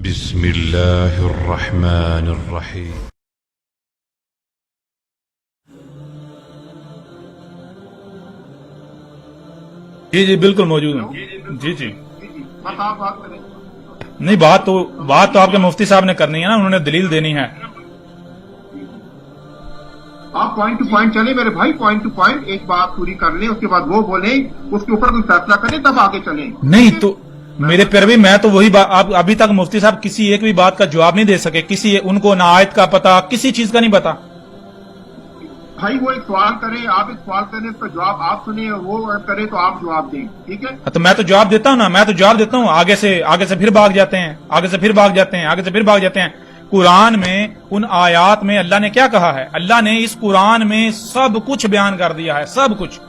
بسم اللہ الرحمن الرحیم. جی جی بالکل موجود ہوں. جی جی بات کریں. نہیں، بات تو آپ کے مفتی صاحب نے کرنی ہے نا، انہوں نے دلیل دینی ہے. آپ پوائنٹ ٹو پوائنٹ چلیں میرے بھائی، پوائنٹ ٹو پوائنٹ ایک بات پوری کر لیں، اس کے بعد وہ بولیں، اس کے اوپر کوئی فیصلہ کریں، تب آگے چلیں. نہیں تو میرے پیروی، میں تو وہی بات، آپ ابھی تک مفتی صاحب کسی ایک بھی بات کا جواب نہیں دے سکے. ان کو نہ آیت کا پتا، کسی چیز کا نہیں پتا. بھائی وہ ایک سوال کریں، آپ ایک سوال کریں، اس کا جواب آپ سنیں، اور وہ کرے تو آپ جواب دیں. ٹھیک ہے؟ تو میں تو جواب دیتا ہوں نا، میں تو جواب دیتا ہوں. آگے سے پھر بھاگ جاتے ہیں، آگے سے پھر بھاگ جاتے ہیں. قرآن میں ان آیات میں اللہ نے کیا کہا ہے؟ اللہ نے اس قرآن میں سب کچھ بیان کر دیا ہے، سب کچھ.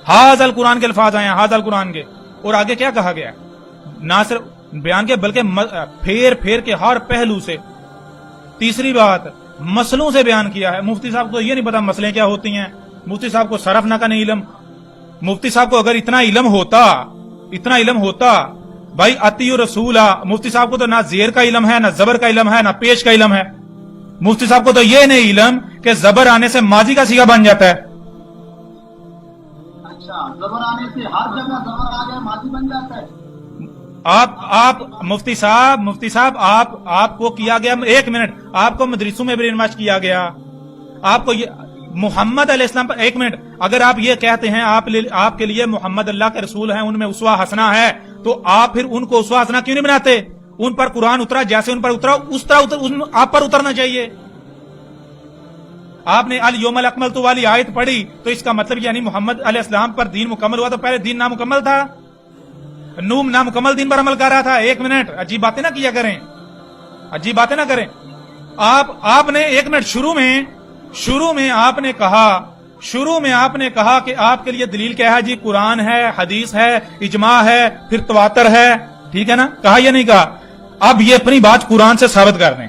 ہاذ القرآن کے الفاظ آئے ہیں، ہاذ القرآن کے. اور آگے کیا کہا گیا ہے؟ نہ صرف بیان کے بلکہ پھیر کے ہر پہلو سے. تیسری بات، مسئلوں سے بیان کیا ہے. مفتی صاحب کو یہ نہیں پتا مسئلے کیا ہوتی ہیں، مفتی صاحب کو صرف نہ کا نہیں علم. مفتی صاحب کو اگر اتنا علم ہوتا بھائی اطیعوا رسولہ، مفتی صاحب کو تو نہ زیر کا علم ہے، نہ زبر کا علم ہے، نہ پیش کا علم ہے. مفتی صاحب کو تو یہ نہیں علم کہ زبر آنے سے ماضی کا صیغہ بن جاتا ہے. اچھا، زبر آنے سے ہر جگہ زبر آ گیا ماضی بن جاتا ہے. آپ مفتی صاحب آپ کو کیا گیا، ایک منٹ، آپ کو مدرسوں میں بھی رہنمائی کیا گیا. آپ کو یہ محمد علیہ السلام پر، ایک منٹ، اگر آپ یہ کہتے ہیں آپ کے لیے محمد اللہ کے رسول ہیں، ان میں اسوہ حسنہ ہے، تو آپ پھر ان کو اسوہ حسنہ کیوں نہیں بناتے؟ ان پر قرآن اترا، جیسے ان پر اترا اس طرح آپ پر اترنا چاہیے. آپ نے الیوم اکملت والی آیت پڑھی تو اس کا مطلب یعنی محمد علیہ السلام پر دین مکمل ہوا، تو پہلے دین نامکمل تھا، نامکمل دین پر عمل کر رہا تھا. ایک منٹ، عجیب باتیں نہ کیا کریں، عجیب باتیں نہ کریں. آپ نے ایک منٹ، شروع میں آپ نے کہا کہ آپ کے لیے دلیل کیا ہے؟ جی قرآن ہے، حدیث ہے، اجماع ہے، پھر تواتر ہے. ٹھیک ہے نا؟ کہا یا نہیں کہا؟ اب یہ اپنی بات قرآن سے ثابت کر دیں.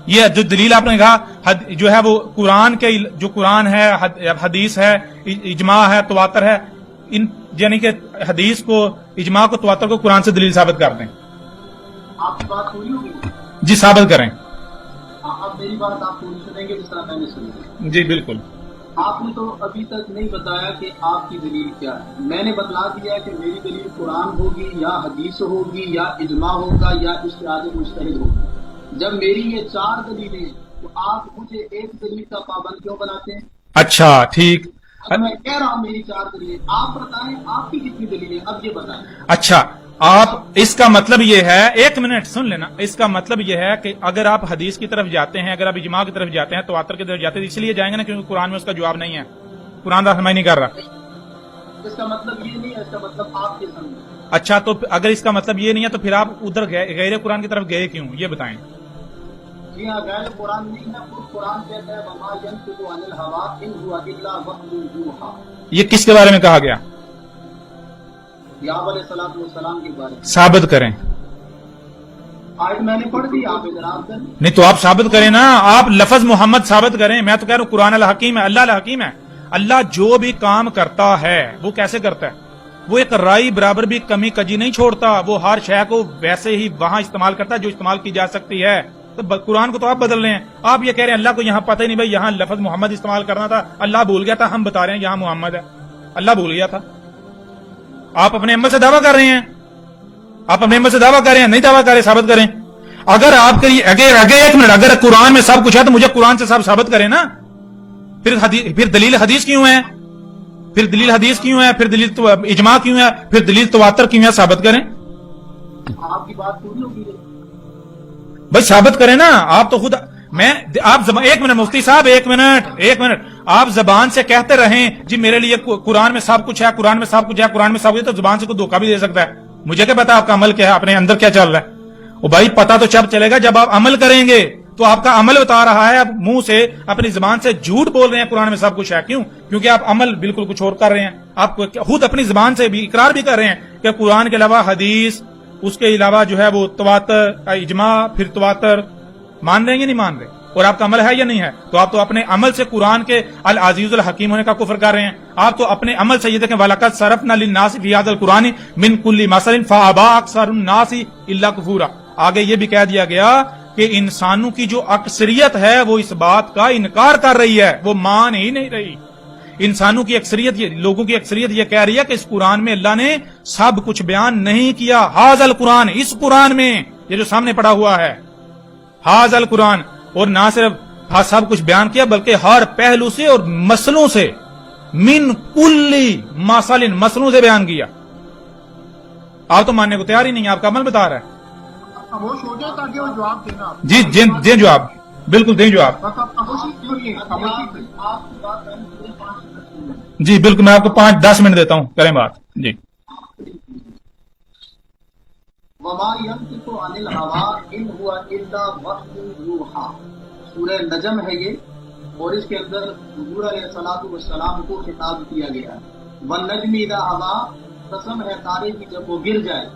یہ جو دلیل آپ نے کہا جو ہے وہ قرآن کے، جو قرآن ہے، حدیث ہے، اجماع ہے، تواتر ہے، یعنی کہ حدیث کو، اجماع کو، تواتر کو قرآن سے دلیل ثابت کر دیں. آپ کی بات پوری ہوگی؟ جی ثابت کریں. اب میری بات آپ پوری سنیں گے جس طرح میں نے سنی. جی بالکل. آپ نے تو ابھی تک نہیں بتایا کہ آپ کی دلیل کیا ہے. میں نے بتلا دیا کہ میری دلیل قرآن ہوگی یا حدیث ہوگی یا اجماع ہوگا یا اجتہاد مجتہد ہوگا. جب میری یہ 4 دلیلیں ہیں تو آپ مجھے ایک دلیل کا پابند کیوں بناتے ہیں؟ اچھا ٹھیک، میں کہہ رہا ہوں میری 4 دلیلیں، آپ بتائیں آپ کی کتنی دلیلیں، اب یہ بتائیں. اچھا، آپ اس کا مطلب یہ ہے، ایک منٹ سن لینا، اس کا مطلب یہ ہے کہ اگر آپ حدیث کی طرف جاتے ہیں، اگر آپ اجماع کی طرف جاتے ہیں، تواتر کی طرف جاتے ہیں، اس لیے جائیں گے نا کیونکہ قرآن میں اس کا جواب نہیں ہے، قرآن رہنمائی نہیں کر رہا. اس کا مطلب یہ نہیں ہے، اس کا مطلب آپ کے سامنے. اچھا، تو اگر اس کا مطلب یہ نہیں ہے تو پھر آپ ادھر غیر قرآن کی طرف گئے کیوں، یہ بتائیں. جی ہاں، غیر قرآن نہیں ہے، خود قرآن کہتا ہے وما ينطق عن الهوى ان هو الا وحی یوحی. یہ کس کے بارے میں کہا گیا؟ یعقوب علیہ السلام کے بارے میں. ثابت کریں. آیت میں نے پڑھ دی، آپ اعتراض کریں. نہیں تو آپ ثابت کریں نا، آپ لفظ محمد ثابت کریں. میں تو کہہ رہا ہوں قرآن الحکیم ہے، اللہ الحکیم ہے. اللہ جو بھی کام کرتا ہے وہ کیسے کرتا ہے؟ وہ ایک رائی برابر بھی کمی کجی نہیں چھوڑتا، وہ ہر شے کو ویسے ہی وہاں استعمال کرتا ہے جو استعمال کی جا سکتی ہے. تو قرآن کو تو آپ بدل رہے ہیں. آپ یہ کہہ رہے ہیں اللہ کو یہاں پتہ ہی نہیں بھائی یہاں لفظ محمد استعمال کرنا تھا، اللہ بھول گیا تھا، ہم بتا رہے ہیں یہاں محمد ہے، اللہ بھول گیا تھا. آپ اپنے عمل سے دعویٰ کر رہے ہیں، نہیں دعویٰ کر رہے، ثابت کریں. اگر آپ کے لیے ایک منٹ، اگر قرآن میں سب کچھ ہے تو مجھے قرآن سے سب ثابت کریں نا. پھر دلیل حدیث کیوں ہے؟ پھر دلیل اجماع کیوں ہے؟ پھر دلیل تواتر کیوں ہے؟ ثابت کریں. آپ کی بات پوری ہوگی. بھائی ثابت کریں نا. آپ تو خود ایک منٹ مفتی صاحب، ایک منٹ آپ زبان سے کہتے رہیں جی میرے لیے قرآن میں سب کچھ ہے، قرآن میں سب کچھ ہے، قرآن میں سب کچھ ہے، تو زبان سے کوئی دھوکہ بھی دے سکتا ہے. مجھے کیا پتا آپ کا عمل کیا ہے، اپنے اندر کیا چل رہا ہے. وہ بھائی پتا تو جب چلے گا جب آپ عمل کریں گے. تو آپ کا عمل بتا رہا ہے، آپ منہ سے اپنی زبان سے جھوٹ بول رہے ہیں قرآن میں سب کچھ ہے. کیوں؟ کیونکہ آپ عمل بالکل کچھ اور کر رہے ہیں. آپ خود اپنی زبان سے بھی اقرار بھی کر رہے ہیں کہ قرآن کے علاوہ حدیث، اس کے علاوہ جو ہے وہ تواتر، اجماع، پھر تواتر. مان رہے ہیں یا نہیں مان رہے؟ اور آپ کا عمل ہے یا نہیں ہے؟ تو آپ تو اپنے عمل سے قرآن کے العزیز الحکیم ہونے کا کفر کر رہے ہیں. آپ تو اپنے عمل سے یہ دیکھیں وَلَقَدْ صَرَفْنَا لِلنَّاسِ فِي هَذَا الْقُرْآنِ مِنْ كُلِّ مَثَلٍ فَأَبَىٰ أَكْثَرُ النَّاسِ إِلَّا كُفُورًا. آگے یہ بھی کہہ دیا گیا کہ انسانوں کی جو اکثریت ہے وہ اس بات کا انکار کر رہی ہے، وہ مان ہی نہیں رہی. انسانوں کی اکثریت، لوگوں کی اکثریت یہ کہہ رہی ہے کہ اس قرآن میں اللہ نے سب کچھ بیان نہیں کیا. ھذا القرآن، اس قرآن میں، یہ جو سامنے پڑا ہوا ہے ھذا القرآن، اور نہ صرف سب کچھ بیان کیا بلکہ ہر پہلو سے اور مسئلوں سے، من کلی مثل، مسئلوں سے بیان کیا. آپ تو ماننے کو تیار ہی نہیں ہے، آپ کا عمل بتا رہا ہے. خاموش ہو جائے تاکہ وہ جواب دینا. جی دیں جواب، بالکل دیں جواب. بس آپ خاموشی کیجیے، خاموشی کیجیے. آپ کی بات ہے مجھے 5 منٹ. جی بالکل، میں آپ کو 5-10 منٹ دیتا ہوں، کریں بات. جی وما ينطق عن الهوى ان هو الا وحي يوحى. سورہ نجم ہے یہ، اور اس کے اندر حضور علیہ الصلوۃ والسلام کو خطاب کیا گیا ہے. والنجم اذا هوى، قسم ہے تارے کی جب وہ گر جائے.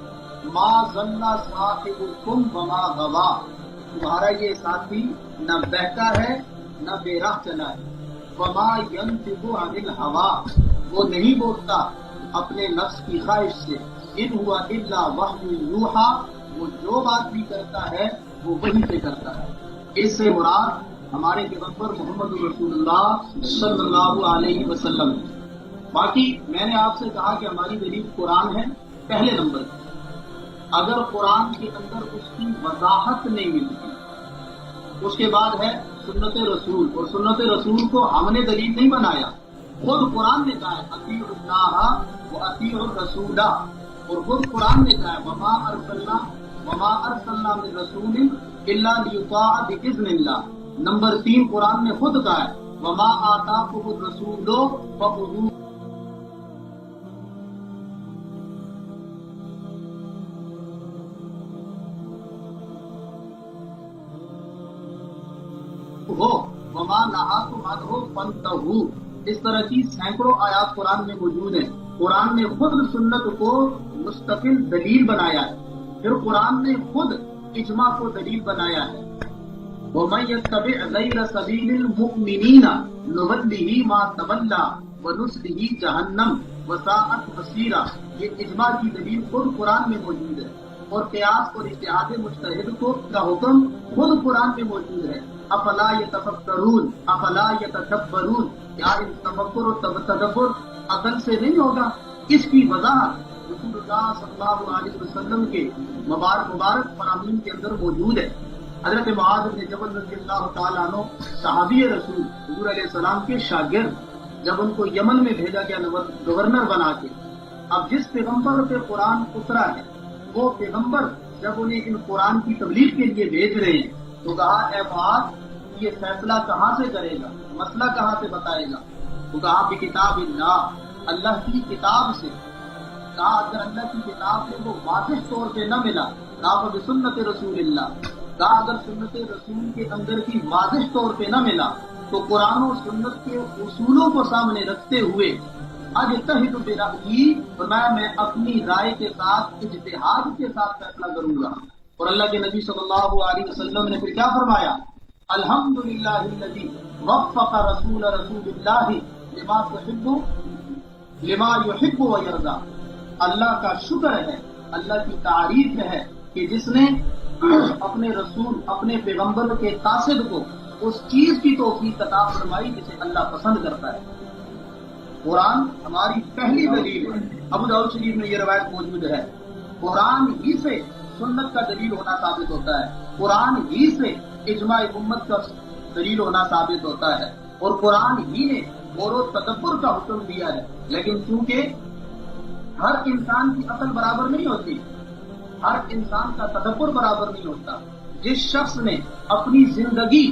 ما ظن صاحبكم وما غوى، تمہارا یہ ساتھی نہ بہتا ہے نہ بے راہ چلا ہے. وما ينطق عن الهوى، وہ نہیں بولتا اپنے نفس کی خواہش سے. ان ہوا الا وحی یوحا، وہ جو بات بھی کرتا ہے وہ وہی سے کرتا ہے. اس سے مراد ہمارے پیغمبر محمد رسول اللہ صلی اللہ علیہ وسلم. باقی میں نے آپ سے کہا کہ ہماری دلیل قرآن ہے پہلے نمبر. اگر قرآن کے اندر اس کی وضاحت نہیں ملتی، اس کے بعد ہے سنت رسول، اور سنت رسول کو ہم نے دلیل نہیں بنایا، خود قرآن نے کہا ہے اطیعوا اللہ و اطیعوا الرسول، اور خود قرآن نے کہا ہے وما ارسلنا من رسول الا لیطاع باذن اللہ. نمبر 3 قرآن نے خود کہا ہے وما آتاکم الرسول فخذوہ. وما نہاکم عنہ فانتہوا. اس طرح کی سینکڑوں آیات قرآن میں موجود ہیں. قرآن نے خود سنت کو مستقل دلیل بنایا ہے، پھر قرآن نے خود اجماع کو دلیل بنایا ہے. وَمَن يَتَّبِعْ غَيْرَ سَبِيلِ الْمُؤْمِنِينَ نُوَلِّهِ مَا تَوَلَّىٰ وَنُصْلِهِ جَهَنَّمَ وَسَاءَتْ مَصِيرًا. یہ اجماع کی دلیل خود قرآن میں موجود ہے، اور قیاس اور اجتہاد مجتہد کو کا حکم خود قرآن میں موجود ہے. افلا یتفکرون افلا یتدبرون، کیا ان تفکر و تدبر عقل سے نہیں ہوگا؟ اس کی وضاحت رسول اللہ صلی اللہ علیہ وسلم کے مبارک فرامین کے اندر موجود ہے. حضرت معاذ بن جبل رضی اللہ تعالیٰ عنہ صحابی رسول حضور علیہ السلام کے شاگرد، جب ان کو یمن میں بھیجا گیا گورنر بنا کے، اب جس پیغمبر پہ قرآن اترا ہے وہ پیغمبر جب انہیں ان قرآن کی تبلیغ کے لیے بھیج رہے ہیں تو کہا اے معاذ یہ فیصلہ کہاں سے کرے گا، مسئلہ کہاں سے بتائے گا؟ تو کہا بکتاب اللہ، اللہ کی کتاب سے. کہا اگر اللہ کی کتاب سے وہ واضح طور پہ نہ ملا، کہا بسنت رسول اللہ. کہا اگر سنت رسول کے اندر کی واضح طور پہ نہ ملا تو قرآن و سنت کے اصولوں کو سامنے رکھتے ہوئے اجتہد برأیی، فرمایا میں اپنی رائے کے ساتھ اجتہاد کے ساتھ فیصلہ کروں گا. اور اللہ کے نبی صلی اللہ علیہ وسلم نے پھر کیا فرمایا؟ الحمدللہ الذی وفق رسول اللہ لما یحب و یرضا. اللہ کا شکر ہے، اللہ کی تعریف ہے کہ جس نے اپنے رسول، اپنے پیغمبر کے قاصد کو اس چیز کی توفیق عطا فرمائی جسے اللہ پسند کرتا ہے. قرآن ہماری پہلی دلیل ہے. ابو داؤد شریف میں یہ روایت موجود ہے. قرآن ہی سے سنت کا دلیل ہونا ثابت ہوتا ہے، قرآن ہی سے اجماع امت کا دلیل ہونا ثابت ہوتا ہے، اور قرآن ہی نے غور و تدبر کا حکم دیا ہے. لیکن چونکہ ہر انسان کی عقل برابر نہیں ہوتی، ہر انسان کا تدبر برابر نہیں ہوتا. جس شخص نے اپنی زندگی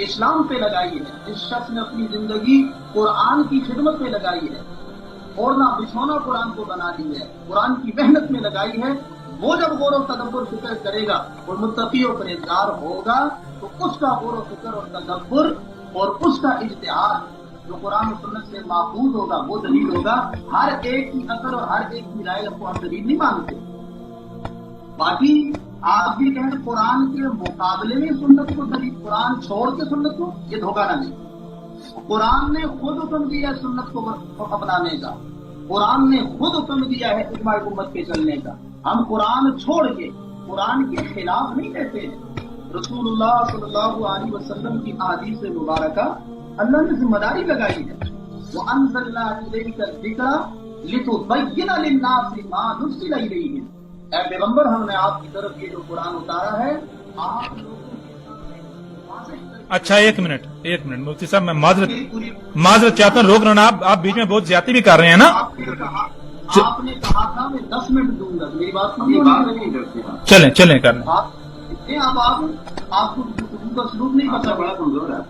اسلام پہ لگائی ہے، جس شخص نے اپنی زندگی قرآن کی خدمت پہ لگائی ہے، اور نہ بچھونا قرآن کو بنا دی ہے، قرآن کی محنت میں لگائی ہے، وہ جب غور و تدبر فکر کرے گا اور متقی و پرہیزگار ہوگا تو اس کا غور و فکر اور تدبر اور اس کا اجتہاد جو قرآن و سنت سے ماخوذ ہوگا وہ دلیل ہوگا. ہر ایک کی عقل اور ہر ایک کی رائے کو ہم دلیل نہیں مانتے. باقی آپ بھی کہیں قرآن کے مقابلے میں سنت کو دلیل، قرآن چھوڑ کے سنت کو، یہ دھوکہ نہ دیں۔ قرآن نے خود حکم دیا ہے سنت کو اپنانے کا، قرآن نے خود حکم دیا ہے اجماع امت کے چلنے کا۔ ہم قرآن چھوڑ کے قرآن کے خلاف نہیں کہتے ہیں۔ رسول اللہ صلی اللہ علیہ وسلم کی احادیث مبارکہ اللہ نے ذمہ داری لگائی ہے، وَأَنزَلْنَا إِلَيْكَ الذِّكْرَ لِتُبَيِّنَ لِلنَّاسِ مَا نُزِّلَ إِلَيْهِمْ۔ اے پیغمبر، ہم نے آپ کی طرف یہ جو قرآن اتارا ہے آپ لوگوں کے سامنے واضح کر۔ اچھا ایک منٹ مفتی صاحب، میں معذرت چاہتا ہوں، روک رہا ہوں، آپ بیچ میں بہت زیادتی بھی کر رہے ہیں نا۔ آپ نے کہا تھا میں 10 منٹ دوں گا، میری بات چلیں کر لیں۔ آپ کو گفتگو کا سلوک نہیں پتا، بڑا کمزور ہے۔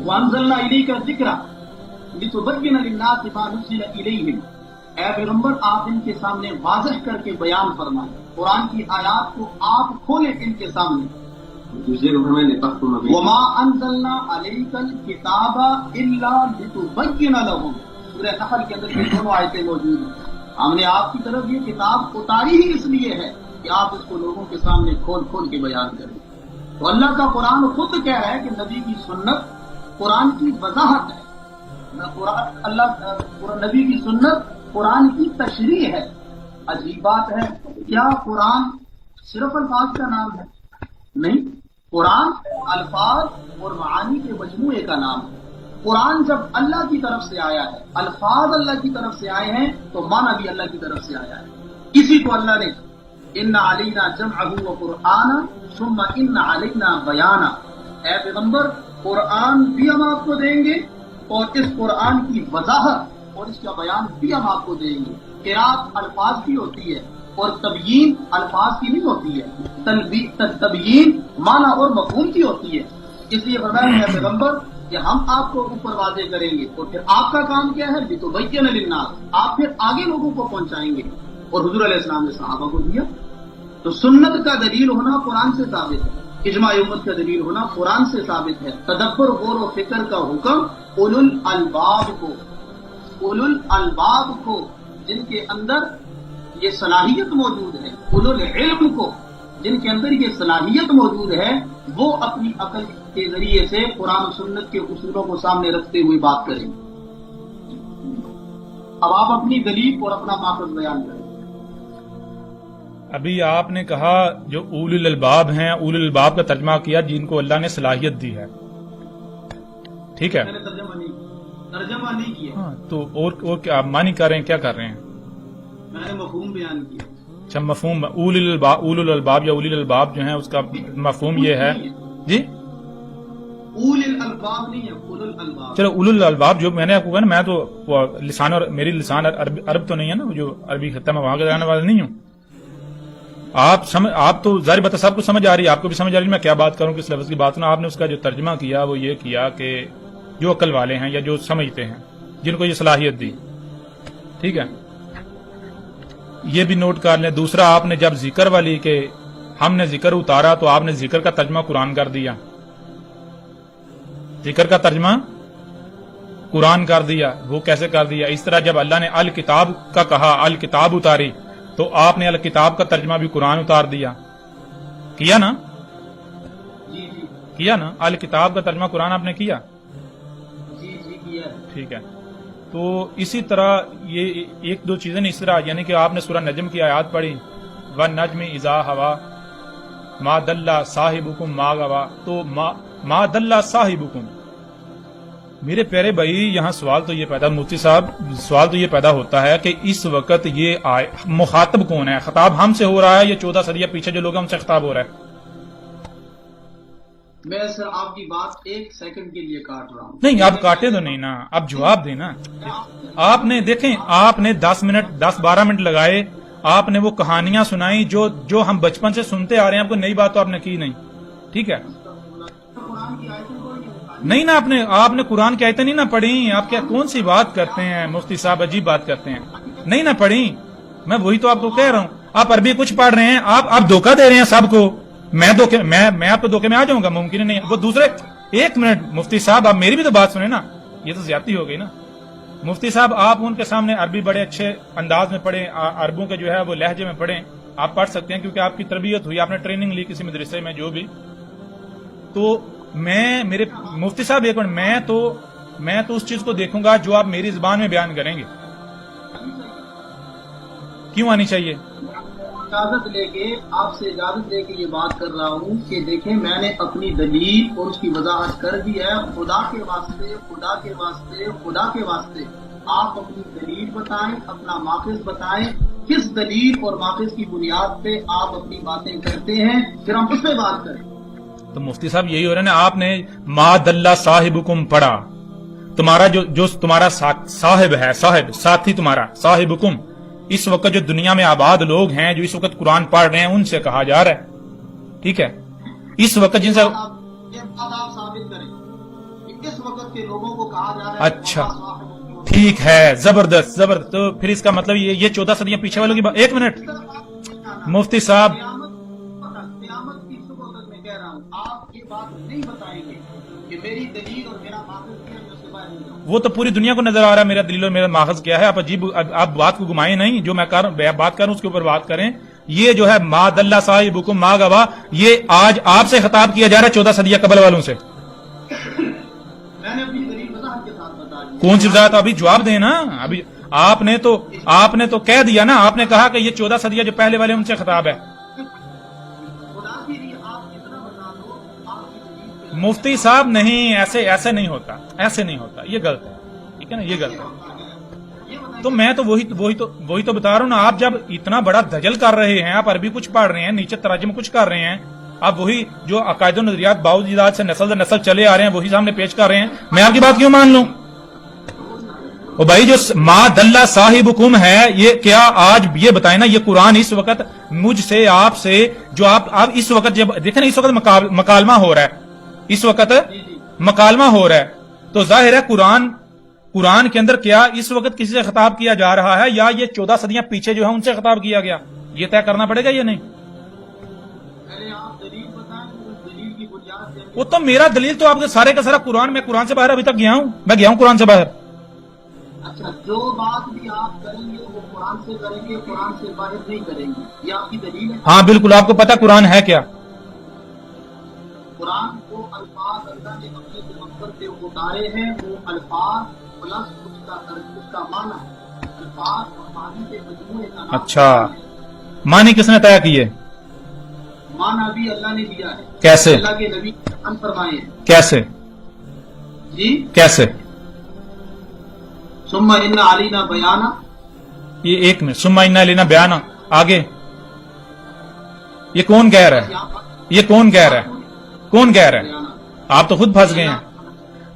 وَأَنزَلْنَا إِلَيْكَ الذِّكْرَ لِتُبَيِّنَ لِلنَّاسِ مَا نُزِّلَ إِلَيْهِمْ۔ اے پیغمبر، آپ ان کے سامنے واضح کر کے بیان فرمائیں، قرآن کی آیات کو آپ کھولیں ان کے سامنے۔ وَمَا أَنزَلْنَا عَلَيْكَ الْكِتَابَ إِلَّا لِتُبَيِّنَ لَهُمْ۔ سورہ نحل کے اندر یہ دونوں آیتیں موجود ہیں۔ ہم نے آپ کی طرف یہ کتاب اتاری ہی اس لیے ہے کہ آپ اس کو لوگوں کے سامنے کھول کے بیان کریں۔ تو اللہ کا قرآن خود کہہ رہا ہے کہ نبی کی سنت قرآن کی وضاحت ہے، نبی کی سنت قرآن کی تشریح ہے۔ عجیب بات ہے، کیا قرآن صرف الفاظ کا نام ہے؟ نہیں، قرآن الفاظ اور معانی کے مجموعے کا نام ہے۔ قرآن جب اللہ کی طرف سے آیا ہے، الفاظ اللہ کی طرف سے آئے ہیں، تو معنی بھی اللہ کی طرف سے آیا ہے۔ کسی کو اللہ نے ان علینا جمعہ وقرآنا ثم ان علینا بیانا، اے پیغمبر قرآن بھی ہم آپ کو دیں گے اور اس قرآن کی وضاحت اور اس کا بیان بھی ہم آپ کو دیں گے۔ قرات الفاظ کی ہوتی ہے اور تبیین الفاظ کی نہیں ہوتی ہے، تبیین معنی اور مفہوم کی ہوتی ہے۔ اس لیے فرمایا ہے پیغمبر کہ ہم آپ کو اوپر واضح کریں گے، اور پھر آپ کا کام کیا ہے؟ لِتُبَيِّنَ لِلنَّاسِ، آپ پھر آگے لوگوں کو پہنچائیں گے۔ اور حضور علیہ السلام نے صحابہ کو دیا۔ تو سنت کا دلیل ہونا قرآن سے ثابت ہے، اجماع امت کا دلیل ہونا قرآن سے ثابت ہے۔ تدبر غور و فکر کا حکم اولو الالباب کو جن کے اندر یہ صلاحیت موجود ہے، اولو العلم کو جن کے اندر یہ صلاحیت موجود ہے، وہ اپنی عقل کے ذریعے سے قرآن و سنت کے اصولوں کو سامنے رکھتے ہوئے بات کریں۔ اب آپ اپنی دلیل اور اپنا ماخذ بیان کریں۔ ابھی آپ نے کہا جو اول الالباب ہیں، اول الالباب کا ترجمہ کیا جن کو اللہ نے صلاحیت دی ہے، ٹھیک ہے؟ میں نے ترجمہ نہیں کیا، ہاں، تو اور کیا آپ معنی کر رہے ہیں، کیا کر رہے ہیں؟ میں نے مفہوم بیان کیا۔ اچھا، مفہوم اول الالباب یا اولی الالباب جو ہیں اس کا مفہوم یہ ہے جی، اول الالباب نہیں ہے، اول الالباب۔ چلو اول الالباب جو میں نے آپ کو کہا نا، میں تو لسان اور میری لسان عرب تو نہیں ہے نا، جو عربی خطہ میں وہاں کے رہنے والے نہیں ہوں۔ آپ تو ظاہر بات سب کو سمجھ آ رہی ہے، آپ کو بھی سمجھ آ رہی ہے، میں کیا بات کروں، کس لفظ کی بات کروں۔ آپ نے اس کا جو ترجمہ کیا وہ یہ کیا کہ جو عقل والے ہیں یا جو سمجھتے ہیں، جن کو یہ صلاحیت دی، ٹھیک ہے، یہ بھی نوٹ کر لیں۔ دوسرا، آپ نے جب ذکر والی کہ ہم نے ذکر اتارا تو آپ نے ذکر کا ترجمہ قرآن کر دیا، ذکر کا ترجمہ قرآن کر دیا۔ وہ کیسے کر دیا؟ اس طرح جب اللہ نے الکتاب کا کہا، الکتاب اتاری، تو آپ نے الکتاب کا ترجمہ بھی قرآن اتار دیا، کیا نا؟ کیا نا؟ الکتاب کا ترجمہ قرآن آپ نے کیا؟ جی کیا۔ ٹھیک ہے، تو اسی طرح یہ ایک دو چیزیں اس طرح، یعنی کہ آپ نے سورہ نجم کی آیات پڑھی، وَالنَّجْمِ إِذَا هَوَىٰ مَا دَلَّ صَاحِبُكُمْ مَا غَوَىٰ، تو مَا دَلَّ صَاحِبُكُمْ۔ میرے پیارے بھائی، یہاں سوال تو یہ پیدا، مفتی صاحب سوال تو یہ پیدا ہوتا ہے کہ اس وقت یہ مخاطب کون ہے؟ خطاب ہم سے ہو رہا ہے یا 14 صدیہ پیچھے جو لوگ ہیں ان سے خطاب ہو رہا ہے؟ میں سر آپ کی بات 1 سیکنڈ کے لیے کاٹ رہا ہوں۔ نہیں، آپ کاٹے تو نہیں نا، آپ جواب دینا۔ آپ نے دیکھیں، آپ نے 10-12 منٹ لگائے، آپ نے وہ کہانیاں سنائی جو ہم بچپن سے سنتے آ رہے ہیں، آپ کو نئی بات تو آپ نے کی نہیں، ٹھیک ہے؟ نہیں نا، آپ نے قرآن کی آیتیں نہیں نہ پڑھی، آپ کیا کون سی بات کرتے ہیں مفتی صاحب، عجیب بات کرتے ہیں، نہیں نہ پڑھی۔ میں وہی تو آپ کو کہہ رہا ہوں، آپ عربی کچھ پڑھ رہے ہیں، آپ دھوکہ دے رہے ہیں سب کو۔ میں آپ کو دھوکے میں آ جاؤں گا؟ ممکن نہیں۔ وہ دوسرے، 1 منٹ مفتی صاحب، آپ میری بھی تو بات سنیں نا، یہ تو زیادتی ہو گئی نا۔ مفتی صاحب آپ ان کے سامنے عربی بڑے اچھے انداز میں پڑھیں، عربوں کے جو ہے وہ لہجے میں پڑھیں، آپ پڑھ سکتے ہیں کیونکہ آپ کی تربیت ہوئی، آپ نے ٹریننگ لی کسی مدرسے میں جو بھی. تو میرے مفتی صاحب ایک منٹ، میں تو اس چیز کو دیکھوں گا جو آپ میری زبان میں بیان کریں گے. کیوں آنی چاہیے؟ اجازت لے کے آپ سے اجازت لے کے یہ بات کر رہا ہوں کہ دیکھیں میں نے اپنی دلیل اور اس کی وضاحت کر دی ہے. خدا کے واسطے خدا کے واسطے خدا کے واسطے آپ اپنی دلیل بتائیں، اپنا ماخذ بتائیں، کس دلیل اور ماخذ کی بنیاد پہ آپ اپنی باتیں کرتے ہیں، پھر ہم اس پہ بات کریں. تو مفتی صاحب یہی ہو رہا ہے نا، آپ نے ما دلہ صاحبکم پڑھا، تمہارا جو تمہارا صاحب ہے، صاحب ساتھی تمہارا صاحبکم، اس وقت جو دنیا میں آباد لوگ ہیں جو اس وقت قرآن پڑھ رہے ہیں ان سے کہا جا رہا ہے. ٹھیک ہے، اس وقت جن سے یہ بات آپ ثابت کریں کہ اس وقت کے لوگوں کو کہا جا رہا ہے. اچھا ٹھیک ہے، زبردست زبردست. تو پھر اس کا مطلب یہ 14 صدیاں پیچھے والوں کی بات. ایک منٹ مفتی صاحب، قیامت کی صبح تک میں کہہ رہا ہوں آپ یہ بات نہیں بتائیں گے کہ میری دلیل اور میرا ماخذ کیا ہے، اس سے باہر نہیں جاؤں. وہ تو پوری دنیا کو نظر آ رہا ہے میرا دلیل اور میرا ماخذ کیا ہے. آپ بات کو گھمائیں نہیں، جو میں بات کروں اس کے اوپر بات کریں. یہ جو ہے ما دلہ صاحبکم ما گواہ، یہ آج آپ سے خطاب کیا جا رہا ہے 14 صدیہ قبل والوں سے. میں نے اپنی دلیل وضاحت کے ساتھ بتا دی. کون سی وضاحت؟ ابھی جواب دیں نا. ابھی آپ نے تو کہہ دیا نا، آپ نے کہا کہ یہ 14 صدیہ جو پہلے والے ان سے خطاب ہے. خدا کے لیے آپ اتنا بتا دو آپ کی دلیل پہ مفتی صاحب نہیں، ایسے نہیں ہوتا، ایسے نہیں ہوتا، یہ غلط ہے. ٹھیک ہے نا، یہ غلط ہے. تو میں تو وہی تو بتا رہا ہوں نا. آپ جب اتنا بڑا دجل کر رہے ہیں، آپ عربی کچھ پڑھ رہے ہیں، نیچے تراجم کچھ کر رہے ہیں، آپ وہی جو عقائد و نظریات باوجود سے نسل در نسل چلے آ رہے ہیں وہی سامنے پیش کر رہے ہیں، میں آپ کی بات کیوں مان لوں؟ او بھائی جو ما دلہ صاحبکم ہے، یہ کیا آج یہ بتائیں نا، یہ قرآن اس وقت مجھ سے آپ سے جو آپ اس وقت جب دیکھیں نا، اس وقت مکالمہ ہو رہا ہے، اس وقت مکالمہ ہو رہا ہے، تو ظاہر ہے قرآن کے اندر کیا اس وقت کسی سے خطاب کیا جا رہا ہے یا یہ 14 صدیاں پیچھے جو ہے ان سے خطاب کیا گیا، یہ طے کرنا پڑے گا یا نہیں؟ پہلے آپ دلیل بتائیں، اس دلیل کی بنیاد سے وہ تو میرا دلیل تو آپ کے سارے کا سارا قرآن، میں قرآن سے باہر ابھی تک گیا ہوں، میں گیا ہوں قرآن سے باہر. اچھا جو بات بھی آپ کریں گے وہ قرآن سے کریں گے، قرآن سے باہر نہیں کریں گے، یہ آپ کی دلیل ہے. ہاں بالکل، آپ کو پتا قرآن ہے کیا؟ قرآن کو الفاظ اللہ نے اپنے پیغمبر پہ اتارے ہیں، وہ الفاظ پلس اس کا معنی، الفاظ اور معنی کے مجموعے کا نام. اچھا، معنی کس نے طے کیے؟ معنی بھی اللہ نے دیا ہے. کیسے؟ اللہ کے نبی فرمائے ہیں. کیسے؟ جی کیسے؟ ثم ان علینا بیانا. یہ ایک میں ثم ان علینا بیانا، آگے یہ کون کہہ رہا ہے؟ یہ کون کہہ رہا ہے؟ کون کہہ رہا ہے؟ آپ تو خود پھنس گئے ہیں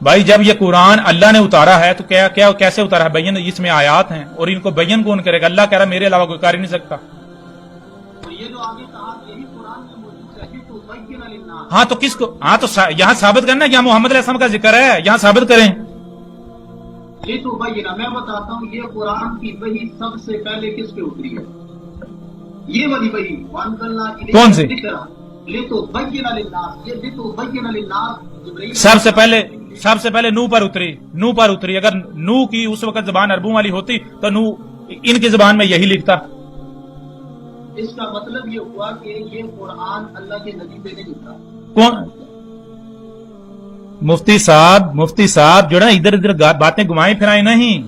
بھائی. جب یہ قرآن اللہ نے اتارا ہے تو کیا کیسے اتارا ہے؟ بین، اس میں آیات ہیں اور ان کو بین کون کرے گا؟ اللہ کہہ رہا ہے میرے علاوہ کوئی کر ہی نہیں سکتا. یہ جو آگے کہا یہی قرآن میں موجود ہے تو بین للناس. ہاں تو کس کو؟ ہاں تو یہاں ثابت کرنا کہ یہاں محمد علیہ السلام کا ذکر ہے، یہاں ثابت کریں. یہ تو بینہ، میں بتاتا ہوں یہ قرآن کی وحی سب سے پہلے کس پہ اتری ہے؟ یہ والی وحی کون سی؟ لِتُبَيِّنَ لِلنَّاسِ، یہ لِتُبَيِّنَ لِلنَّاسِ جبرائیل سب سے پہلے نو پر اتری. اگر نو کی اس وقت زبان عربوں والی ہوتی تو نو ان کی زبان میں یہی لکھتا. اس کا مطلب یہ ہوا کہ یہ قرآن اللہ کے نبی پہ نہیں اترا. کون؟ مفتی صاحب جو نا ادھر باتیں گھمائیں پھرائیں نہیں،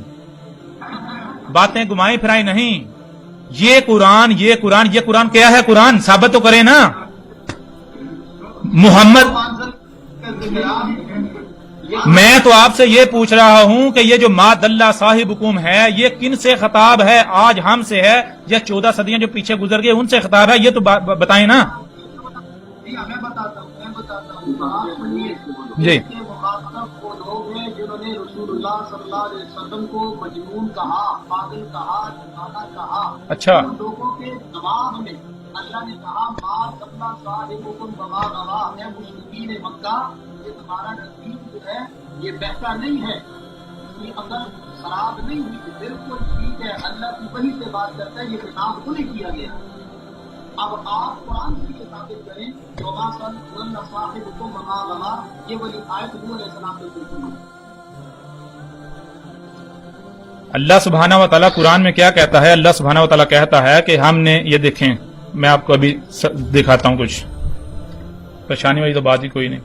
باتیں گھمائیں پھرائیں نہیں. یہ قرآن کیا ہے؟ قرآن ثابت تو کریں نا. محمد، میں تو آپ سے یہ پوچھ رہا ہوں کہ یہ جو ما دلہ صاحبکم ہے یہ کن سے خطاب ہے؟ آج ہم سے ہے یا 14 صدیاں جو پیچھے گزر گئے ان سے خطاب ہے؟ یہ تو بتائیں نا. میں بتاتا ہوں جی. مخاطب وہ لوگ ہیں جنہوں نے رسول اللہ صلی اللہ علیہ وسلم کو مجنون کہا، پاگل کہا، دیوانہ کہا. اچھا، ان لوگوں کے جواب میں اللہ نے کہا ما دلہ صاحبکم وما غوا. ہے مشرکین مکہ، یہ تمہارا نبی جو ہے یہ بہتا نہیں ہے، یہ اگر خراب نہیں ہوئی تو بالکل ٹھیک ہے، اللہ کی وحی سے بات کرتا ہے، یہ خطاب کو نہیں کیا گیا. اب آپ قرآن سے یہ ثابت کریں وما دلہ صاحبکم وما غوا، یہ والی آیت نوح علیہ السلام کے اوپر. اللہ سبحانہ و تعالیٰ قرآن میں کیا کہتا ہے؟ اللہ سبحانہ و تعالیٰ کہتا ہے کہ ہم نے یہ دیکھیں، میں آپ کو ابھی دکھاتا ہوں، کچھ پریشانی والی تو بات ہی کوئی نہیں.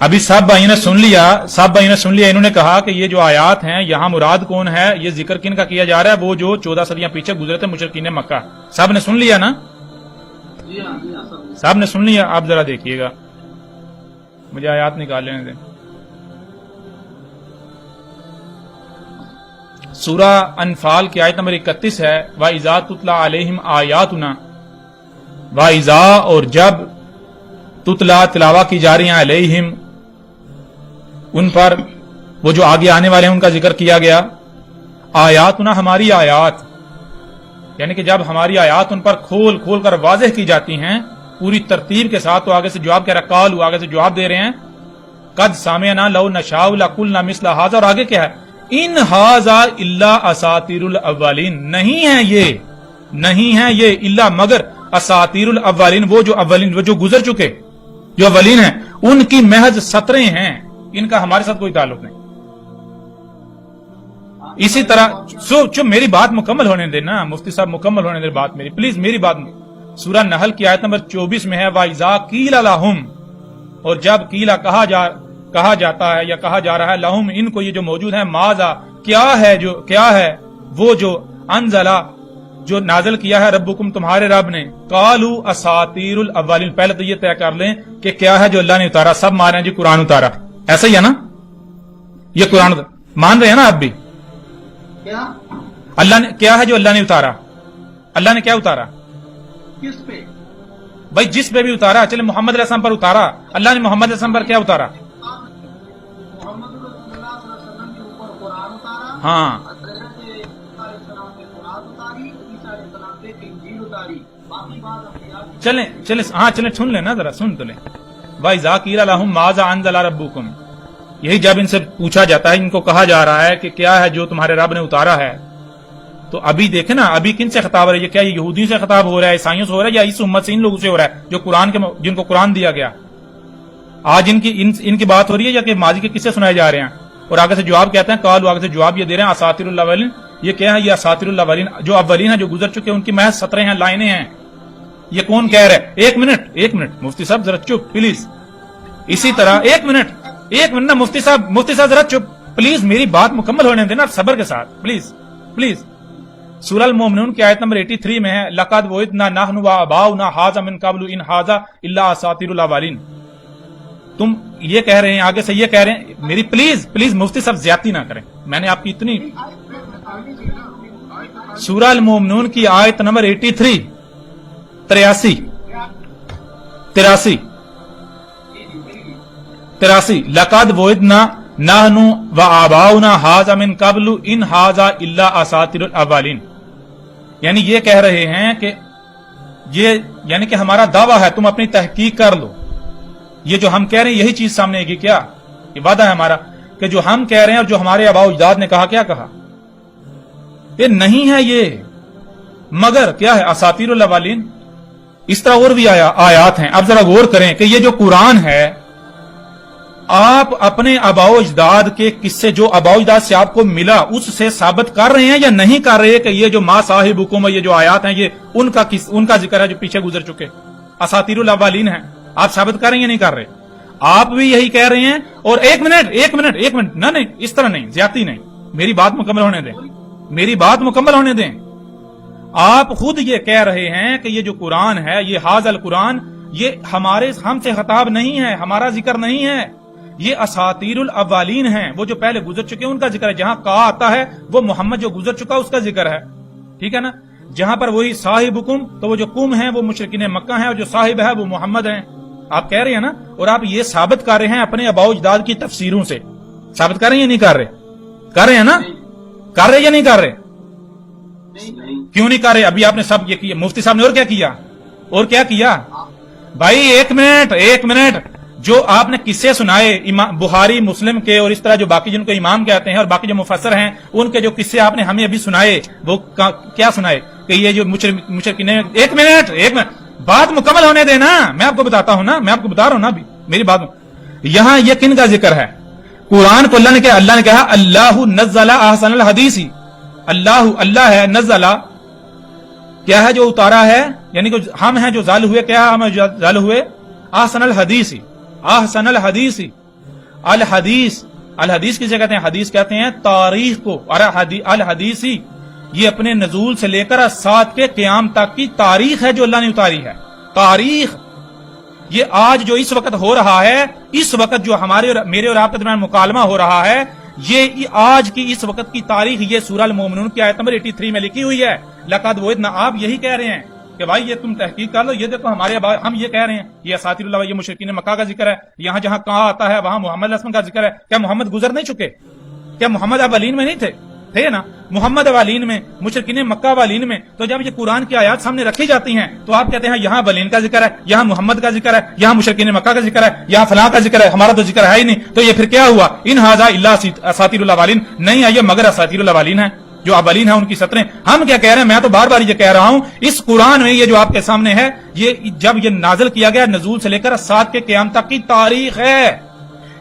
ابھی سب بھائیوں نے سن لیا، انہوں نے کہا کہ یہ جو آیات ہیں یہاں مراد کون ہے، یہ ذکر کن کا کیا جا رہا ہے؟ وہ جو 14 صدیاں پیچھے گزرے تھے مشرکین مکہ. سب نے سن لیا نا؟ سب نے سن لیا. آپ ذرا دیکھیے گا، مجھے آیات نکال لینے دیں. سورہ انفال کی آیت نمبر 31 ہے، وَإِذَا تُتْلَى عَلَيْهِمْ آيَاتُنَا، وَإِذَا اور جب تتلا تلاوہ کی جا رہی ہیں علیہم ان پر، وہ جو آگے آنے والے ہیں ان کا ذکر کیا گیا. آیاتنا ہماری آیات، یعنی کہ جب ہماری آیات ان پر کھول کھول کر واضح کی جاتی ہیں پوری ترتیب کے ساتھ، تو آگے سے جواب کہہ رہا قالوا، آگے سے جواب دے رہے ہیں قد سمعنا لو نشاء لقلنا مثل هذا، اور آگے کیا ہے؟ ان هذا الا اساطیر الاولین، نہیں ہے یہ الا مگر اساطیر الاولین، وہ جو اولین، وہ جو گزر چکے، جو اولین ہیں ان کی محض سطریں ہیں، ان کا ہمارے ساتھ کوئی تعلق نہیں. اسی طرح میری بات مکمل ہونے دینا مفتی صاحب، مکمل ہونے دے بات میری، پلیز میری بات. سورہ نحل کی آیت نمبر 24 میں ہے وَإِذَا قِيلَ لَهُمْ، اور جب قیلا کہا جاتا ہے یا کہا جا رہا ہے لہم ان کو، یہ جو موجود ہے، ماذا کیا ہے وہ جو انزلہ جو نازل کیا ہے ربکم تمہارے رب نے، قالوا اساطیر الاولین. پہلے تو یہ طے کر لیں کہ کیا ہے جو اللہ نے اتارا. سب مان رہے ہیں جی قرآن اتارا، ایسا ہی ہے نا؟ یہ قرآن مان رہے ہیں نا آپ بھی؟ اللہ نے کیا ہے جو اللہ نے اتارا؟ اللہ نے کیا اتارا؟ کس پہ بھائی؟ جس پہ بھی اتارا، چلے محمد علیہ السلام پر اتارا. اللہ نے محمد علیہ السلام پر کیا اتارا؟ محمد رسول اللہ صلی اللہ علیہ وسلم کے اوپر قرآن اتارا. ہاں، چلیں سن لیں نا ذرا، سن تو لیں. وَإِذَا قِيلَ لَهُمْ مَاذَا أَنزَلَ رَبُّكُمْ، یہی جب ان سے پوچھا جاتا ہے، ان کو کہا جا رہا ہے کہ کیا ہے جو تمہارے رب نے اتارا ہے. تو ابھی دیکھیں نا، ابھی کن سے خطاب ہو رہا ہے؟ یہ کیا یہودیوں سے خطاب ہو رہا ہے، عیسائیوں سے ہو رہا ہے، یا اس امت سے، ان لوگوں سے ہو رہا ہے جو جن کو قرآن دیا گیا؟ آج ان کی بات ہو رہی ہے یا کہ ماضی کے قصے سنائے جا رہے ہیں؟ اور آگے سے جواب کہتے ہیں قالوا، آگے سے جواب یہ دے رہے ہیں اساطیر الاولین. یہ کیا ہے؟ یہ اساطیر الاولین جو اولین ہیں، جو گزر چکے، ان کی محض سطریں ہیں، لائنیں ہیں. یہ کون کہہ رہا ہے؟ ایک منٹ مفتی صاحب ذرا چپ پلیز. اسی طرح ایک منٹ نا مفتی صاحب ذرا چپ پلیز، میری بات مکمل ہونے دینا صبر کے ساتھ، پلیز. سورہ المومنون کی آیت نمبر 83 میں ہے لقد وعدنا نحن وآباؤنا هذا من قبل ان هذا الا اساطیر الاولین. تم یہ کہہ رہے ہیں، آگے سے یہ کہہ رہے ہیں، میری پلیز مفتی صاحب زیادتی نہ کریں. میں نے آپ کی اتنی سورہ المومنون کی آیت نمبر 83 83 لقد وعدنا نحن وآباؤنا هذا من قبل ان هذا الا اساطیر الاولین. یعنی یہ کہہ رہے ہیں کہ یعنی کہ ہمارا دعویٰ ہے، تم اپنی تحقیق کر لو. یہ جو ہم کہہ رہے ہیں یہی چیز سامنے آئے گی. کیا یہ وعدہ ہے ہمارا کہ جو ہم کہہ رہے ہیں اور جو ہمارے آباء و اجداد نے کہا، کیا کہا؟ یہ نہیں ہے یہ، مگر کیا ہے؟ اساطیر الاولین. اس طرح اور بھی آیات ہیں. اب ذرا غور کریں کہ یہ جو قرآن ہے، آپ اپنے آباء و اجداد کے قصے جو آباء و اجداد سے آپ کو ملا اس سے ثابت کر رہے ہیں یا نہیں کر رہے کہ یہ جو ما صاحبکم، یہ جو آیات ہیں، یہ ان کا ذکر ہے جو پیچھے گزر چکے، اساطیر الاولین ہیں؟ آپ ثابت کر رہے ہیں یا نہیں کر رہے؟ آپ بھی یہی کہہ رہے ہیں. اور ایک منٹ نہیں، اس طرح نہیں، زیادتی نہیں. میری بات مکمل ہونے دیں. آپ خود یہ کہہ رہے ہیں کہ یہ جو قرآن ہے، یہ حاضل قرآن، یہ ہم سے خطاب نہیں ہے، ہمارا ذکر نہیں ہے، یہ اساطیر الاولین ہیں، وہ جو پہلے گزر چکے ان کا ذکر ہے. جہاں کہا آتا ہے وہ محمد جو گزر چکا اس کا ذکر ہے، ٹھیک ہے نا؟ جہاں پر وہی صاحبکم، تو وہ جو قوم ہیں وہ مشرکین مکہ ہیں، اور جو صاحب ہے وہ محمد ہیں. آپ کہہ رہے ہیں نا؟ اور آپ یہ ثابت کر رہے ہیں اپنے آباء و اجداد کی تفسیروں سے. ثابت کر رہے ہیں یا نہیں کر رہے؟ کر رہے ہیں نا؟ کر رہے یا نہیں کر رہے؟ کیوں نہیں کر رہے؟ ابھی آپ نے سب یہ کیا. مفتی صاحب نے اور کیا کیا بھائی؟ ایک منٹ جو آپ نے قصے سنائے بخاری مسلم کے، اور اس طرح جو باقی جن کو امام کہتے ہیں اور باقی جو مفسر ہیں، ان کے جو قصے آپ نے ہمیں ابھی سنائے، وہ کیا سنائے کہ یہ جو مشرکین. ایک منٹ بات مکمل ہونے دینا. میں آپ کو بتاتا ہوں نا، میں آپ کو بتا رہا ہوں نا ابھی میری بات. یہاں یہ کن کا ذکر ہے؟ قرآن کو اللہ نے کہا اللہ نزل احسن الحدیث، اللہ ہے، نزل کیا ہے جو اتارا ہے، یعنی کہ ہم ہیں جو ظال ہوئے، کیا ہم ظال ہوئے، احسن الحدیث، احسن الحدیث، الحدیث کسے کہتے ہیں؟ حدیث کہتے ہیں تاریخ کو، اور الحدیث یہ اپنے نزول سے لے کر سات کے قیام تک کی تاریخ ہے جو اللہ نے اتاری ہے۔ تاریخ یہ آج جو اس وقت ہو رہا ہے، اس وقت جو میرے اور آپ کے درمیان مکالمہ ہو رہا ہے، یہ آج کی اس وقت کی تاریخ یہ سورہ المومنون کی آیت نمبر 83 میں لکھی ہوئی ہے۔ لقد وعدنا، آپ یہی کہہ رہے ہیں کہ بھائی یہ تم تحقیق کر لو، یہ دیکھو ہم یہ کہہ رہے ہیں یہ اساطیر اللہ، یہ مشرکین مکہ کا ذکر ہے، یہاں جہاں کہاں آتا ہے وہاں محمد اسلم کا ذکر ہے۔ کیا محمد گزر نہیں چکے؟ کیا محمد اولین میں نہیں تھے نا؟ محمد اولین میں، مشرکین مکہ اولین میں۔ تو جب یہ قرآن کی آیات سامنے رکھی جاتی ہیں تو آپ کہتے ہیں یہاں اولین کا ذکر ہے، یہاں محمد کا ذکر ہے، یہاں مشرکین مکہ کا ذکر ہے، یہاں فلاں کا ذکر ہے، ہمارا تو ذکر ہے ہی نہیں۔ تو یہ پھر کیا ہوا؟ ان ھذا الا اساطیر الاولین، نہیں ہے یہ مگر اساطیر الاولین ہے، جو اولین ہیں ان کی سطریں۔ ہم کیا کہہ رہے ہیں؟ میں تو بار بار یہ کہہ رہا ہوں، اس قرآن میں یہ جو آپ کے سامنے ہے، یہ جب یہ نازل کیا گیا نزول سے لے کر سات کے قیام تک کی تاریخ ہے۔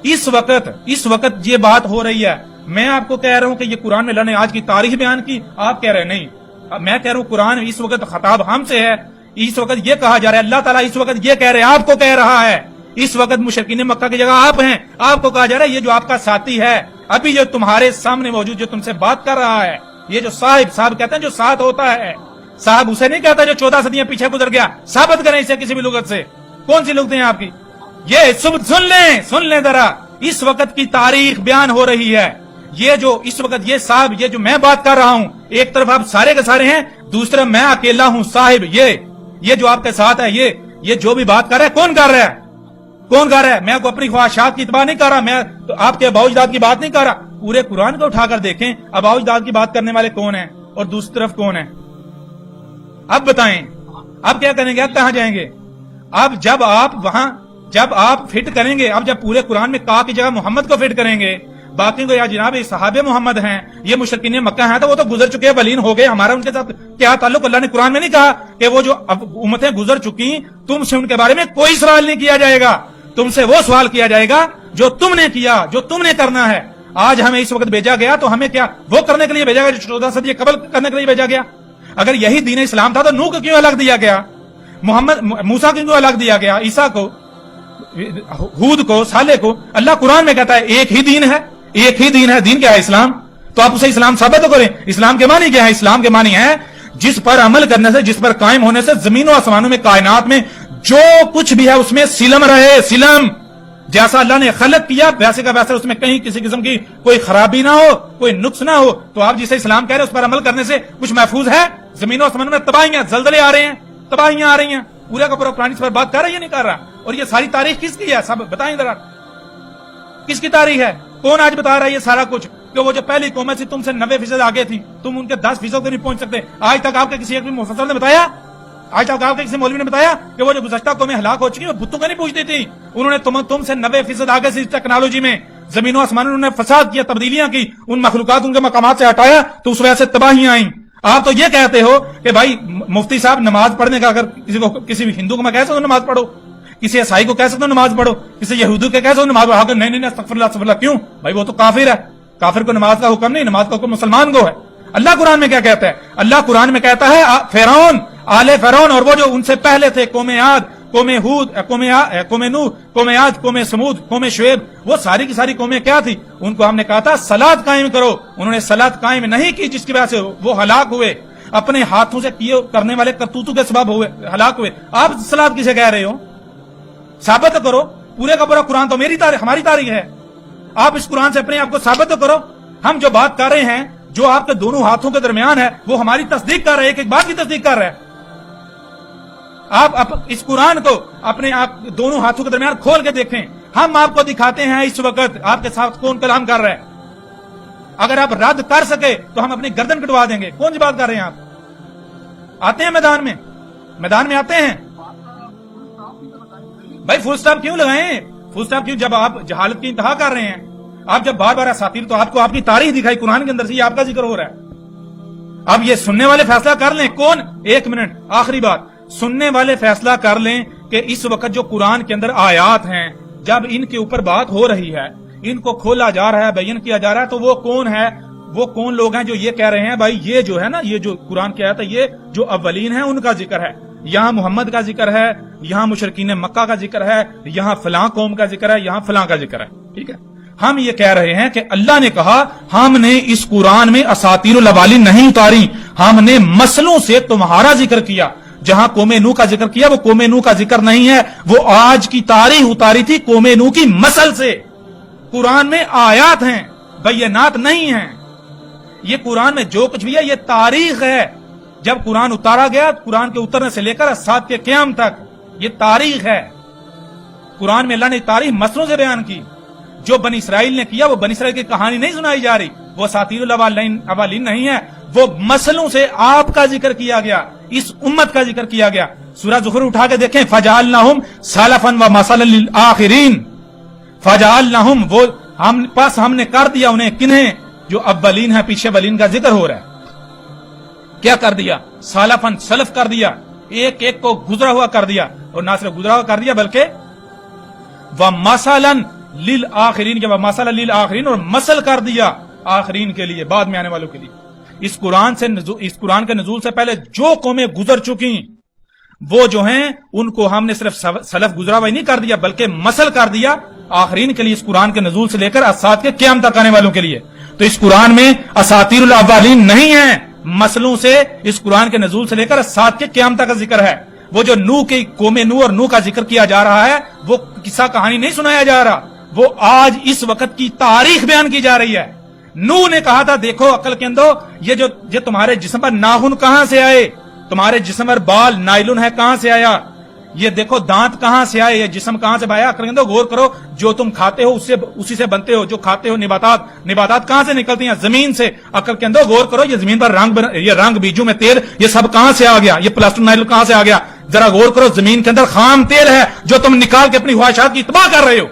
اس وقت یہ بات ہو رہی ہے۔ میں آپ کو کہہ رہا ہوں کہ یہ قرآن میں اللہ نے آج کی تاریخ بیان کی، آپ کہہ رہے ہیں نہیں۔ میں کہہ رہا ہوں قرآن اس وقت خطاب ہم سے ہے، اس وقت یہ کہا جا رہا ہے، اللہ تعالیٰ اس وقت یہ کہہ رہے ہیں، آپ کو کہہ رہا ہے، اس وقت مشرکین مکہ کی جگہ آپ ہیں، آپ کو کہا جا رہا ہے یہ جو آپ کا ساتھی ہے، ابھی جو تمہارے سامنے موجود، جو تم سے بات کر رہا ہے، یہ جو صاحب کہتے ہیں جو ساتھ ہوتا ہے، صاحب اسے نہیں کہتا جو 14 صدیاں پیچھے گزر گیا۔ ثابت کریں اسے کسی بھی لغت سے، کون سی لغتیں ہیں آپ کی؟ یہ سن لیں ذرا، اس وقت کی تاریخ بیان ہو رہی ہے۔ یہ جو اس وقت یہ صاحب، یہ جو میں بات کر رہا ہوں، ایک طرف آپ سارے کے سارے ہیں، دوسرا میں اکیلا ہوں صاحب۔ یہ جو آپ کے ساتھ ہے، یہ جو بھی بات کر رہا ہے، کون کر رہا ہے؟ میں کو اپنی خواہشات کی اتباع نہیں کر رہا، میں تو آپ کے اباء و اجداد کی بات نہیں کر رہا۔ پورے قرآن کو اٹھا کر دیکھیں، اباء و اجداد کی بات کرنے والے کون ہیں اور دوسری طرف کون ہیں؟ اب بتائیں، اب کیا کریں گے؟ اب کہاں جائیں گے؟ اب جب آپ فٹ کریں گے، اب جب پورے قرآن میں کا کی جگہ محمد کو فٹ کریں گے، باقی کو یا جناب صحابہ محمد ہیں، یہ مشرکین مکہ ہیں، تو وہ تو گزر چکے ہیں، ولین ہو گئے، ہمارا ان کے ساتھ کیا تعلق؟ اللہ نے قرآن میں نہیں کہا کہ وہ جو امتیں گزر چکی تم سے ان کے بارے میں کوئی سوال نہیں کیا جائے گا، تم سے وہ سوال کیا جائے گا جو تم نے کیا، جو تم نے کرنا ہے۔ آج ہمیں اس وقت بھیجا گیا تو ہمیں کیا وہ کرنے کے لیے بھیجا گیا جو 14 صدی قبل کرنے کے لیے بھیجا گیا؟ اگر یہی دین اسلام تھا تو نوح کو کیوں الگ دیا گیا؟ موسیٰ کو کیوں الگ دیا گیا؟ عیسیٰ کو، ہود کو، صالح کو؟ اللہ قرآن میں کہتا ہے ایک ہی دین ہے، ایک ہی دین ہے۔ دین کیا ہے؟ اسلام۔ تو آپ اسے اسلام ثابت تو کریں۔ اسلام کے معنی کیا ہے؟ اسلام کے معنی ہے جس پر عمل کرنے سے، جس پر قائم ہونے سے زمین و آسمانوں میں، کائنات میں جو کچھ بھی ہے اس میں سلم رہے، سلم، جیسا اللہ نے خلق کیا ویسے کا ویسے، اس میں کہیں کسی قسم کی کوئی خرابی نہ ہو، کوئی نقص نہ ہو۔ تو آپ جسے اسلام کہہ رہے ہیں اس پر عمل کرنے سے کچھ محفوظ ہے؟ زمین و آسمانوں میں تباہیاں، زلزلے آ رہے ہیں، تباہیاں آ رہی ہیں، پورا کا پورا قرآن اس پر بات کر رہا ہے یا نہیں کر رہا؟ اور یہ ساری تاریخ کس کی ہے؟ سب بتائیں ذرا، کس کی تاریخ ہے؟ کون آج بتا رہا ہے یہ سارا کچھ؟ کہ وہ جو پہلی قومیں تھی تم سے 90% آگے تھی، تم ان کے 10% کو نہیں پہنچ سکتے۔ آج تک آپ کے کسی ایک بھی مفسر نے بتایا، آج تک آپ کے کسی مولوی نے بتایا کہ وہ جو گزشتہ قومیں ہلاک ہو چکی وہ بتوں کا نہیں پوچھتی تھی؟ انہوں نے تم سے 90% آگے سے ٹیکنالوجی میں، زمین و آسمان انہوں نے فساد کیا، تبدیلیاں کی، ان مخلوقات ان کے مقامات سے ہٹایا، تو اس وجہ سے تباہیاں آئیں۔ آپ تو یہ کہتے ہو کہ بھائی مفتی صاحب نماز پڑھنے کا، اگر کسی بھی ہندو کو میں کہہ سکتا ہوں نماز پڑھو، کسی عیسائی کو کہہ سکتا ہوں نماز پڑھو، کسی یہودی کو کہہ سکتا ہوں نماز پڑھو، نہیں استغفر اللہ، کیوں بھائی؟ وہ تو کافر ہے، کافر کو نماز کا حکم نہیں، نماز کا حکم مسلمان کو ہے۔ اللہ قرآن میں کیا کہتا ہے؟ اللہ قرآن میں کہتا ہے فرعون، آل فرعون اور وہ جو ان سے پہلے تھے، قوم عاد، قوم ہود، قوم نوح، قوم عاد، قوم سمود، قوم شعیب، وہ ساری کی ساری قومیں کیا تھی؟ ان کو ہم نے کہا تھا صلاۃ قائم کرو، انہوں نے صلاۃ قائم نہیں کی، جس کی وجہ سے وہ ہلاک ہوئے، اپنے ہاتھوں سے کیے کرنے والے کرتوتوں کے سبب ہوئے ہلاک ہوئے۔ آپ صلاۃ کسے کہہ رہے ہو؟ ثابت کرو، پورے کا پورا قرآن تو میری تاریخ، ہماری تاریخ ہے، آپ اس قرآن سے اپنے آپ کو ثابت کرو۔ ہم جو بات کر رہے ہیں، جو آپ کے دونوں ہاتھوں کے درمیان ہے، وہ ہماری تصدیق کر رہے ہیں، ایک ایک بات کی تصدیق کر رہے ہیں۔ آپ اس قرآن کو اپنے آپ دونوں ہاتھوں کے درمیان کھول کے دیکھیں، ہم آپ کو دکھاتے ہیں اس وقت آپ کے ساتھ کون کلام کر رہا ہے۔ اگر آپ رد کر سکے تو ہم اپنی گردن کٹوا دیں گے۔ کون سی بات کر رہے ہیں آپ؟ آتے ہیں میدان میں آتے ہیں بھائی، فل سٹاپ کیوں لگائیں؟ فل سٹاپ کیوں؟ جب آپ جہالت کی انتہا کر رہے ہیں، آپ جب بار بار اساطیر، تو آپ کو آپ کی تاریخ دکھائی قرآن کے اندر سے، یہ آپ کا ذکر ہو رہا ہے۔ اب یہ سننے والے فیصلہ کر لیں، کون؟ ایک منٹ، آخری بات، سننے والے فیصلہ کر لیں کہ اس وقت جو قرآن کے اندر آیات ہیں، جب ان کے اوپر بات ہو رہی ہے، ان کو کھولا جا رہا ہے، بیان کیا جا رہا ہے، تو وہ کون ہے؟ وہ کون لوگ ہیں جو یہ کہہ رہے ہیں بھائی یہ جو ہے نا، یہ جو قرآن کی آیت ہے یہ جو اولین ہیں ان کا ذکر ہے، یہاں محمد کا ذکر ہے، یہاں مشرکین مکہ کا ذکر ہے، یہاں فلاں قوم کا ذکر ہے، یہاں فلاں کا ذکر ہے. ٹھیک ہے، ہم یہ کہہ رہے ہیں کہ اللہ نے کہا ہم نے اس قرآن میں اساطیر الاولین نہیں اتاری، ہم نے مسلوں سے تمہارا ذکر کیا. جہاں قوم نوح کا ذکر کیا وہ قوم نوح کا ذکر نہیں ہے، وہ آج کی تاریخ اتاری تھی قوم نوح کی مسل سے. قرآن میں آیات ہیں، بینات نہیں ہیں. یہ قرآن میں جو کچھ بھی ہے یہ تاریخ ہے. جب قرآن اتارا گیا، قرآن کے اترنے سے لے کر سات کے قیام تک یہ تاریخ ہے. قرآن میں اللہ نے تاریخ مسلوں سے بیان کی. جو بنی اسرائیل نے کیا وہ بنی اسرائیل کی کہانی نہیں سنائی جا رہی، وہ اساطیر الاولین نہیں ہے، وہ مسلوں سے آپ کا ذکر کیا گیا، اس امت کا ذکر کیا گیا. سورہ زخرف اٹھا کے دیکھیں، فجعلناہم سلفا ومثلا للآخرین. فجعلناہم وہ ہم نے کر دیا انہیں، کنہیں؟ جو اولین ہے، پیچھے اولین کا ذکر ہو رہا ہے. کیا کر دیا؟ سلفا، سلف کر دیا، ایک ایک کو گزرا ہوا کر دیا، اور نہ صرف گزرا ہوا کر دیا بلکہ ومثلا للآخرین، جب ومثلا للآخرین، اور مثل کر دیا آخرین کے لیے، بعد میں آنے والوں کے لیے. اس قرآن کے نزول سے پہلے جو قومیں گزر چکی وہ جو ہیں ان کو ہم نے صرف سلف گزرا ہوا ہی نہیں کر دیا بلکہ مثل کر دیا آخرین کے لیے، اس قرآن کے نزول سے لے کر اسات کے قیام تک آنے والوں کے لیے. تو اس قرآن میں اساطیر الاولین نہیں ہیں، مسلوں سے اس قرآن کے نزول سے لے کر اسات کے قیام تک کا ذکر ہے. وہ جو نوح کی قوم نوح اور نوح کا ذکر کیا جا رہا ہے وہ قصہ کہانی نہیں سنایا جا رہا، وہ آج اس وقت کی تاریخ بیان کی جا رہی ہے. نوح نے کہا تھا دیکھو عقل کے اندر یہ تمہارے جسم پر ناخن کہاں سے آئے، تمہارے جسم پر بال نائلون ہے کہاں سے آیا، یہ دیکھو دانت کہاں سے آئے، یہ جسم کہاں سے آیا. عقل کے اندر غور کرو، جو تم کھاتے ہو اسی سے بنتے ہو، جو کھاتے ہو نباتات کہاں سے نکلتی ہیں؟ زمین سے. عقل کے اندر غور کرو، یہ زمین پر یہ رنگ بیجوں میں تیل یہ سب کہاں سے آ گیا، یہ پلاسٹر نائلون کہاں سے آ گیا؟ ذرا غور کرو، زمین کے اندر خام تیل ہے جو تم نکال کے اپنی خواہشات کی اتباع کر رہے ہو،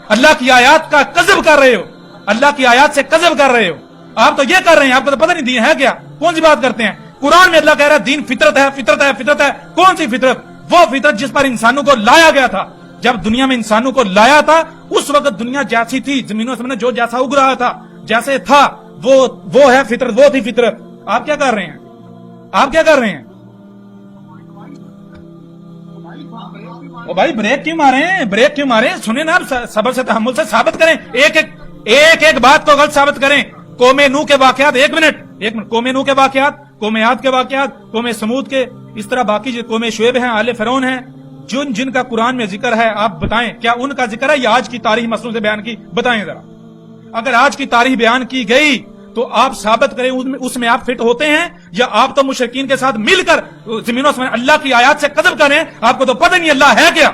اللہ کی آیات کا کذب کر رہے ہو، اللہ کی آیات سے کذب کر رہے ہو. آپ تو یہ کر رہے ہیں، آپ کو تو پتہ نہیں دین ہے کیا، کون سی بات کرتے ہیں. قرآن میں اللہ کہہ رہا ہے دین فطرت ہے، فطرت ہے، فطرت ہے. کون سی فطرت؟ وہ فطرت جس پر انسانوں کو لایا گیا تھا. جب دنیا میں انسانوں کو لایا تھا اس وقت دنیا جیسی تھی، زمینوں سے جو جیسا اگ رہا تھا جیسے تھا وہ ہے فطرت، وہ تھی فطرت. آپ کیا کر رہے ہیں؟ آپ کیا کر رہے ہیں؟ او بھائی بریک کیوں مارے ہیں؟ بریک کیوں مارے ہیں؟ سنیں نا، صبر سے تحمل سے ثابت کریں، ایک بات کو غلط ثابت کریں. قوم نوح کے واقعات، ایک منٹ، قوم نوح کے واقعات، قوم عاد کے واقعات، قوم سمود کے، اس طرح باقی جو قوم شعیب ہیں، آل فرعون ہیں، جن کا قرآن میں ذکر ہے، آپ بتائیں کیا ان کا ذکر ہے یا آج کی تاریخ مسلوں سے بیان کی؟ بتائیں ذرا. اگر آج کی تاریخ بیان کی گئی تو آپ ثابت کریں اس میں آپ فٹ ہوتے ہیں، یا آپ تو مشرکین کے ساتھ مل کر زمینوں سے اللہ کی آیات سے کذب کریں. آپ کو تو پتہ نہیں اللہ ہے کیا.